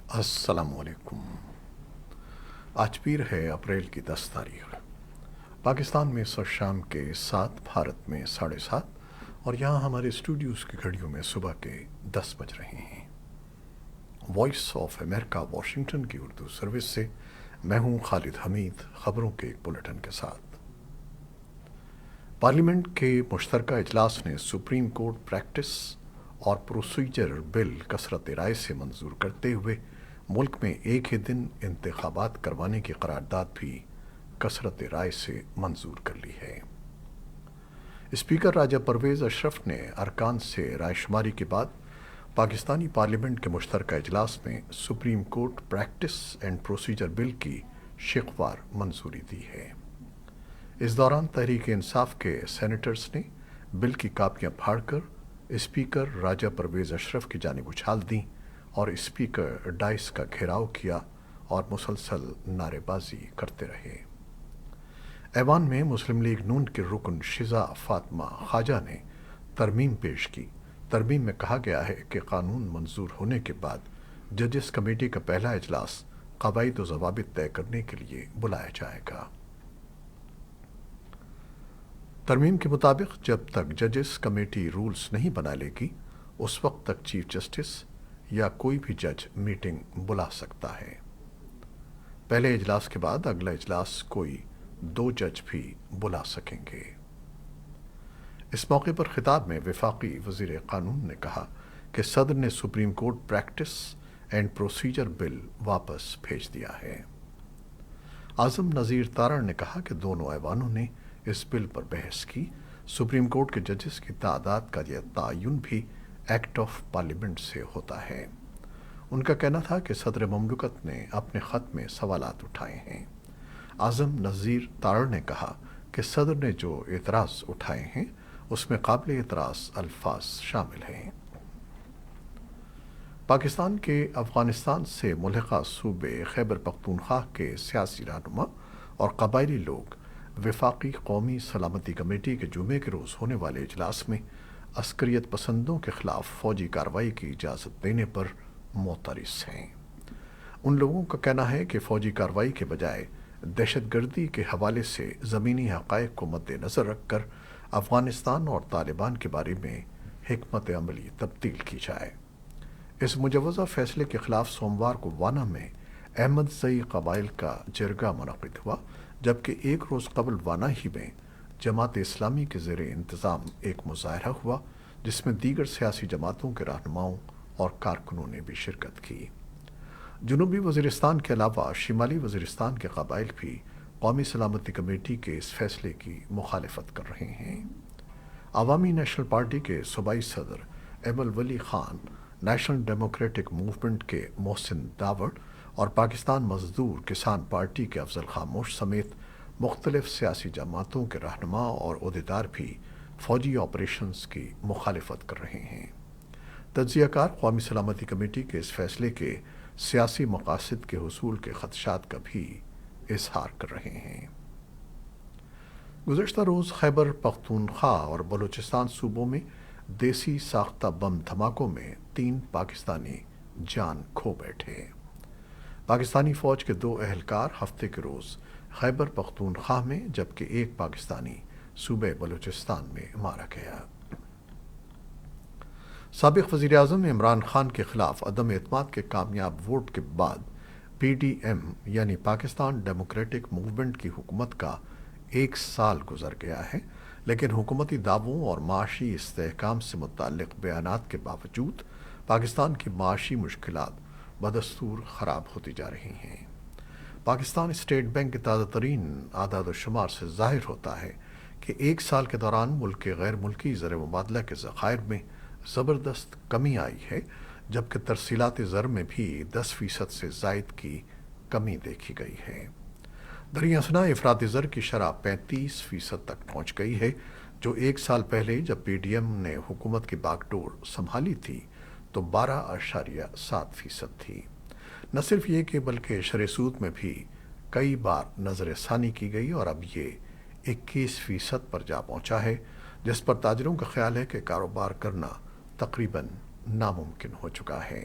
السلام علیکم۔ آج پیر ہے اپریل کی 10 تاریخ۔ پاکستان میں اس وقت شام کے 7، بھارت میں 7:30 اور یہاں ہمارے اسٹوڈیوز کی گھڑیوں میں صبح کے 10 بج رہے ہیں۔ وائس آف امریکہ واشنگٹن کی اردو سروس سے میں ہوں خالد حمید، خبروں کے ایک بلیٹن کے ساتھ۔ پارلیمنٹ کے مشترکہ اجلاس نے سپریم کورٹ پریکٹس اور پروسیجر بل کثرت رائے سے منظور کرتے ہوئے ملک میں ایک ہی دن انتخابات کروانے کی قرارداد بھی کثرت رائے سے منظور کر لی ہے۔ اسپیکر راجہ پرویز اشرف نے ارکان سے رائے شماری کے بعد پاکستانی پارلیمنٹ کے مشترکہ اجلاس میں supreme court practice and procedure bill کی شقوار منظوری دی ہے۔ اس دوران تحریک انصاف کے سینیٹرز نے بل کی کاپیاں پھاڑ کر اسپیکر راجہ پرویز اشرف کی جانب اچھال دیں اور اسپیکر ڈائس کا گھیراؤ کیا اور مسلسل نعرے بازی کرتے رہے۔ ایوان میں مسلم لیگ نون کے رکن شزا فاطمہ خواجہ نے ترمیم پیش کی۔ ترمیم میں کہا گیا ہے کہ قانون منظور ہونے کے بعد ججز کمیٹی کا پہلا اجلاس قواعد و ضوابط طے کرنے کے لیے بلایا جائے گا۔ ترمیم کے مطابق جب تک ججز کمیٹی رولز نہیں بنا لے گی اس وقت تک چیف جسٹس یا کوئی بھی جج میٹنگ بلا سکتا ہے۔ پہلے اجلاس کے بعد اگلا اجلاس کوئی 2 جج بھی بلا سکیں گے۔ اس موقع پر خطاب میں وفاقی وزیر قانون نے کہا کہ صدر نے supreme court practice and procedure bill واپس بھیج دیا ہے۔ اعظم نذیر تارڑ نے کہا کہ دونوں ایوانوں نے اس بل پر بحث کی۔ سپریم کورٹ کے ججز کی تعداد کا یہ تعین بھی ایکٹ آف پارلیمنٹ سے ہوتا ہے۔ ان کا کہنا تھا کہ صدر مملکت نے اپنے خط میں سوالات اٹھائے ہیں۔ اعظم نذیر تارڑ نے کہا کہ صدر نے جو اعتراض اٹھائے ہیں اس میں قابل اعتراض الفاظ شامل ہیں۔ پاکستان کے افغانستان سے ملحقہ صوبے خیبر پختونخوا کے سیاسی رہنما اور قبائلی لوگ وفاقی قومی سلامتی کمیٹی کے جمعے کے روز ہونے والے اجلاس میں عسکریت پسندوں کے خلاف فوجی کارروائی کی اجازت دینے پر معترض ہیں۔ ان لوگوں کا کہنا ہے کہ فوجی کارروائی کے بجائے دہشت گردی کے حوالے سے زمینی حقائق کو مد نظر رکھ کر افغانستان اور طالبان کے بارے میں حکمت عملی تبدیل کی جائے۔ اس مجوزہ فیصلے کے خلاف سوموار کو وانا میں احمد زئی قبائل کا جرگہ منعقد ہوا، جبکہ ایک روز قبل وانا ہی میں جماعت اسلامی کے زیر انتظام ایک مظاہرہ ہوا جس میں دیگر سیاسی جماعتوں کے رہنماؤں اور کارکنوں نے بھی شرکت کی۔ جنوبی وزیرستان کے علاوہ شمالی وزیرستان کے قبائل بھی قومی سلامتی کمیٹی کے اس فیصلے کی مخالفت کر رہے ہیں۔ عوامی نیشنل پارٹی کے صوبائی صدر ایمل ولی خان، نیشنل ڈیموکریٹک موومنٹ کے محسن داوڑ اور پاکستان مزدور کسان پارٹی کے افضل خاموش سمیت مختلف سیاسی جماعتوں کے رہنما اور عہدیدار بھی فوجی آپریشنز کی مخالفت کر رہے ہیں۔ تجزیہ کار قومی سلامتی کمیٹی کے اس فیصلے کے سیاسی مقاصد کے حصول کے خدشات کا بھی اظہار کر رہے ہیں۔ گزشتہ روز خیبر پختونخوا اور بلوچستان صوبوں میں دیسی ساختہ بم دھماکوں میں 3 پاکستانی جان کھو بیٹھے۔ پاکستانی فوج کے 2 اہلکار ہفتے کے روز خیبر پختونخوا میں جبکہ ایک پاکستانی صوبے بلوچستان میں مارا گیا۔ سابق وزیر اعظم عمران خان کے خلاف عدم اعتماد کے کامیاب ووٹ کے بعد پی ڈی ایم یعنی پاکستان ڈیموکریٹک موومنٹ کی حکومت کا 1 سال گزر گیا ہے، لیکن حکومتی دعووں اور معاشی استحکام سے متعلق بیانات کے باوجود پاکستان کی معاشی مشکلات بدستور خراب ہوتی جا رہی ہیں۔ پاکستان اسٹیٹ بینک کے تازہ ترین اعداد و شمار سے ظاہر ہوتا ہے کہ 1 سال کے دوران ملک کے غیر ملکی زر مبادلہ کے ذخائر میں زبردست کمی آئی ہے، جبکہ ترسیلات زر میں بھی 10% سے زائد کی کمی دیکھی گئی ہے۔ دریں اثنا افراطی زر کی شرح 35% تک پہنچ گئی ہے، جو 1 سال پہلے جب پی ڈی ایم نے حکومت کی باغ ڈور سنبھالی تھی تو 12.7% تھی۔ نہ صرف یہ کہ بلکہ شرح سود میں بھی کئی بار نظر ثانی کی گئی اور اب یہ 21% پر جا پہنچا ہے، جس پر تاجروں کا خیال ہے کہ کاروبار کرنا تقریباً ناممکن ہو چکا ہے۔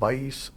22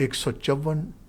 154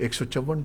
154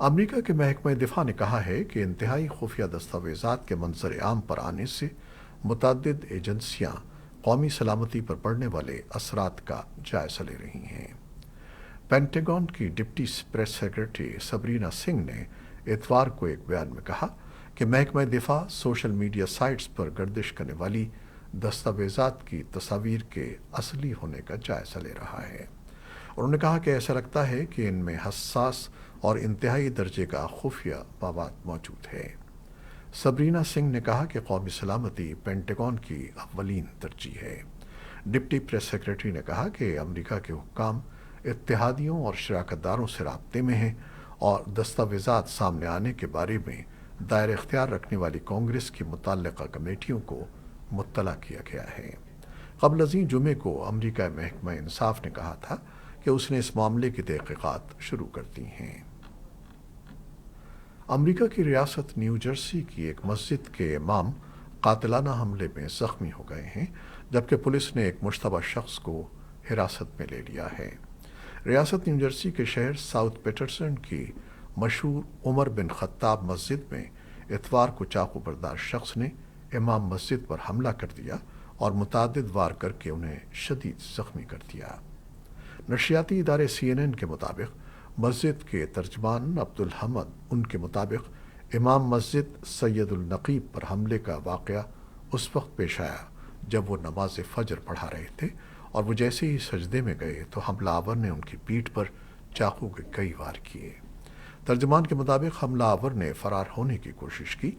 امریکہ کے محکمہ دفاع نے کہا ہے کہ انتہائی خفیہ دستاویزات کے منظر عام پر آنے سے متعدد ایجنسیاں قومی سلامتی پر پڑنے والے اثرات کا جائزہ لے رہی ہیں۔ پینٹاگن کی deputy press secretary Sabrina Singh نے اتوار کو ایک بیان میں کہا کہ محکمہ دفاع سوشل میڈیا سائٹس پر گردش کرنے والی دستاویزات کی تصاویر کے اصلی ہونے کا جائزہ لے رہا ہے۔ انہوں نے کہا کہ ایسا لگتا ہے کہ ان میں حساس اور انتہائی درجے کا خفیہ مواد موجود ہے۔ سبرینا سنگھ نے کہا کہ قومی سلامتی پینٹاگن کی اولین ترجیح ہے۔ ڈپٹی پریس سیکرٹری نے کہا کہ امریکہ کے حکام اتحادیوں اور شراکت داروں سے رابطے میں ہیں اور دستاویزات سامنے آنے کے بارے میں دائر اختیار رکھنے والی کانگریس کی متعلقہ کمیٹیوں کو مطلع کیا گیا ہے۔ قبل ازیں جمعے کو امریکہ محکمہ انصاف نے کہا تھا کہ اس نے اس معاملے کی تحقیقات شروع کر دی ہیں۔ امریکہ کی ریاست نیو جرسی کی ایک مسجد کے امام قاتلانہ حملے میں زخمی ہو گئے ہیں، جبکہ پولیس نے ایک مشتبہ شخص کو حراست میں لے لیا ہے۔ ریاست نیو جرسی کے شہر ساؤتھ پیٹرسن کی مشہور عمر بن خطاب مسجد میں اتوار کو چاقو بردار شخص نے امام مسجد پر حملہ کر دیا اور متعدد وار کر کے انہیں شدید زخمی کر دیا۔ نشریاتی ادارے CNN کے مطابق مسجد کے ترجمان عبدالحمد ان کے مطابق امام مسجد سید النقیب پر حملے کا واقعہ اس وقت پیش آیا جب وہ نماز فجر پڑھا رہے تھے اور وہ جیسے ہی سجدے میں گئے تو حملہ آور نے ان کی پیٹھ پر چاقو کے کئی وار کیے۔ ترجمان کے مطابق حملہ آور نے فرار ہونے کی کوشش کی،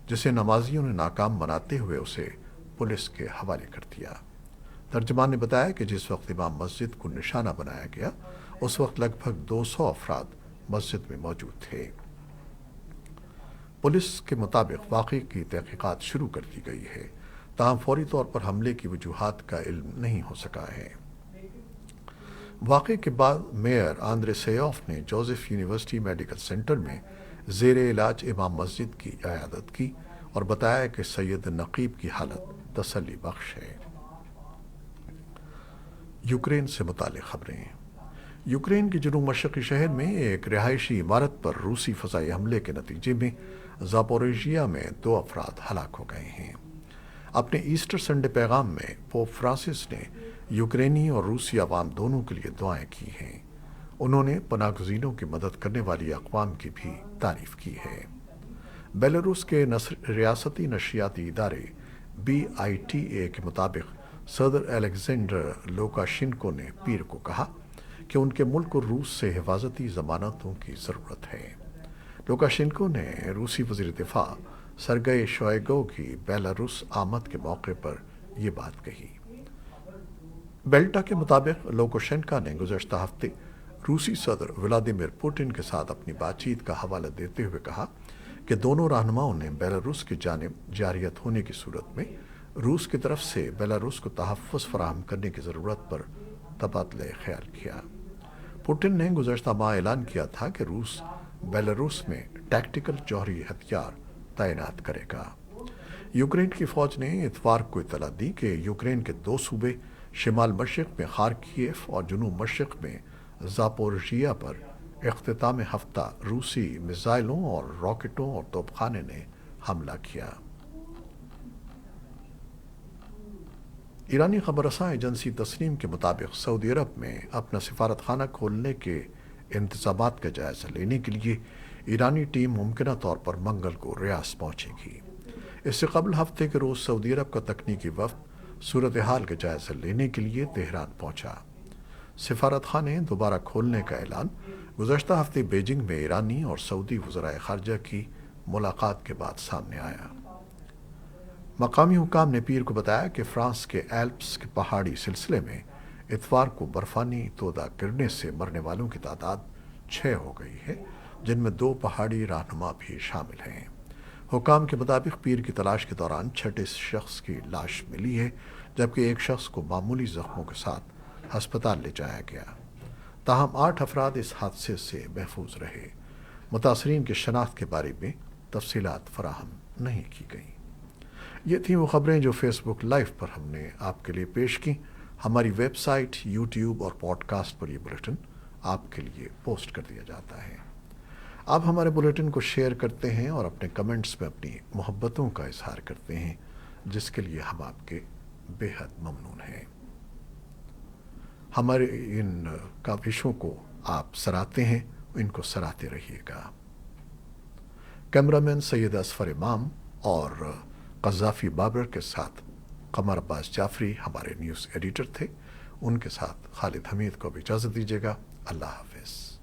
جسے نمازیوں نے ناکام بناتے ہوئے اسے پولیس کے حوالے کر دیا۔ ترجمان نے بتایا کہ جس وقت امام مسجد کو نشانہ بنایا گیا اس وقت لگ بھگ 200 افراد مسجد میں موجود تھے۔ پولیس کے مطابق واقعے کی تحقیقات شروع کر دی گئی ہے، تاہم فوری طور پر حملے کی وجوہات کا علم نہیں ہو سکا ہے۔ واقعے کے بعد میئر آندرے سیوف نے جوزف یونیورسٹی میڈیکل سینٹر میں زیر علاج امام مسجد کی عیادت کی اور بتایا کہ سید نقیب کی حالت تسلی بخش ہے۔ یوکرین سے متعلق خبریں۔ یوکرین کے جنوب مشرقی شہر میں ایک رہائشی عمارت پر روسی فضائی حملے کے نتیجے میں زاپوریژیا میں 2 افراد ہلاک ہو گئے ہیں۔ اپنے ایسٹر سنڈے پیغام میں پوپ فرانسس نے یوکرینی اور روسی عوام دونوں کے لیے دعائیں کی ہیں۔ انہوں نے پناہ گزینوں کی مدد کرنے والی اقوام کی بھی تعریف کی ہے۔ بیلاروس کے ریاستی نشریاتی ادارے BITA کے مطابق صدر الیگزینڈر لوکاشینکو نے پیر کو کہا کہ ان کے ملک کو روس سے حفاظتی ضمانتوں کی ضرورت ہے۔ لوکاشینکو نے روسی وزیر دفاع سرگئی شوئیگو کی بیلاروس آمد کے موقع پر یہ بات کہی۔ بیلٹا کے مطابق لوکاشینکو نے گزشتہ ہفتے روسی صدر ولادیمیر پوٹن کے ساتھ اپنی بات چیت کا حوالہ دیتے ہوئے کہا کہ دونوں رہنماؤں نے بیلاروس کی جانب جارحیت ہونے کی صورت میں روس کی طرف سے بیلاروس کو تحفظ فراہم کرنے کی ضرورت پر تبادلہ خیال کیا۔ پوٹن نے گزشتہ ماہ اعلان کیا تھا کہ روس بیلاروس میں ٹیکٹیکل جوہری ہتھیار تعینات کرے گا۔ یوکرین کی فوج نے اتوار کو اطلاع دی کہ یوکرین کے 2 صوبے شمال مشرق میں خارکیف اور جنوب مشرق میں زاپوریژیا پر اختتام ہفتہ روسی میزائلوں اور راکٹوں اور توپ خانے نے حملہ کیا۔ ایرانی خبر رساں ایجنسی تسنیم کے مطابق سعودی عرب میں اپنا سفارت خانہ کھولنے کے انتظامات کا جائزہ لینے کے لیے ایرانی ٹیم ممکنہ طور پر منگل کو ریاض پہنچے گی۔ اس سے قبل ہفتے کے روز سعودی عرب کا تکنیکی وفد صورتحال کا جائزہ لینے کے لیے تہران پہنچا۔ سفارت خانے دوبارہ کھولنے کا اعلان گزشتہ ہفتے بیجنگ میں ایرانی اور سعودی وزرائے خارجہ کی ملاقات کے بعد سامنے آیا۔ مقامی حکام نے پیر کو بتایا کہ فرانس کے ایلپس کے پہاڑی سلسلے میں اتوار کو برفانی تودہ گرنے سے مرنے والوں کی تعداد 6 ہو گئی ہے، جن میں 2 پہاڑی رہنما بھی شامل ہیں۔ حکام کے مطابق پیر کی تلاش کے دوران 6 شخص کی لاش ملی ہے، جبکہ ایک شخص کو معمولی زخموں کے ساتھ ہسپتال لے جایا گیا۔ تاہم 8 افراد اس حادثے سے محفوظ رہے۔ متاثرین کی شناخت کے بارے میں تفصیلات فراہم نہیں کی گئیں۔ یہ تھیں وہ خبریں جو فیس بک لائیو پر ہم نے آپ کے لیے پیش کی۔ ہماری ویب سائٹ، یوٹیوب اور پوڈ کاسٹ پر یہ بلیٹن آپ کے لیے پوسٹ کر دیا جاتا ہے۔ آپ ہمارے بلیٹن کو شیئر کرتے ہیں اور اپنے کمنٹس میں اپنی محبتوں کا اظہار کرتے ہیں، جس کے لیے ہم آپ کے بے حد ممنون ہیں۔ ہمارے ان کاوشوں کو آپ سراہتے ہیں، ان کو سراہتے رہیے گا۔ کیمرامین سید اصفر امام اور قذافی بابر کے ساتھ قمر عباس جعفری ہمارے نیوز ایڈیٹر تھے، ان کے ساتھ خالد حمید کو بھی اجازت دیجیے گا۔ اللہ حافظ۔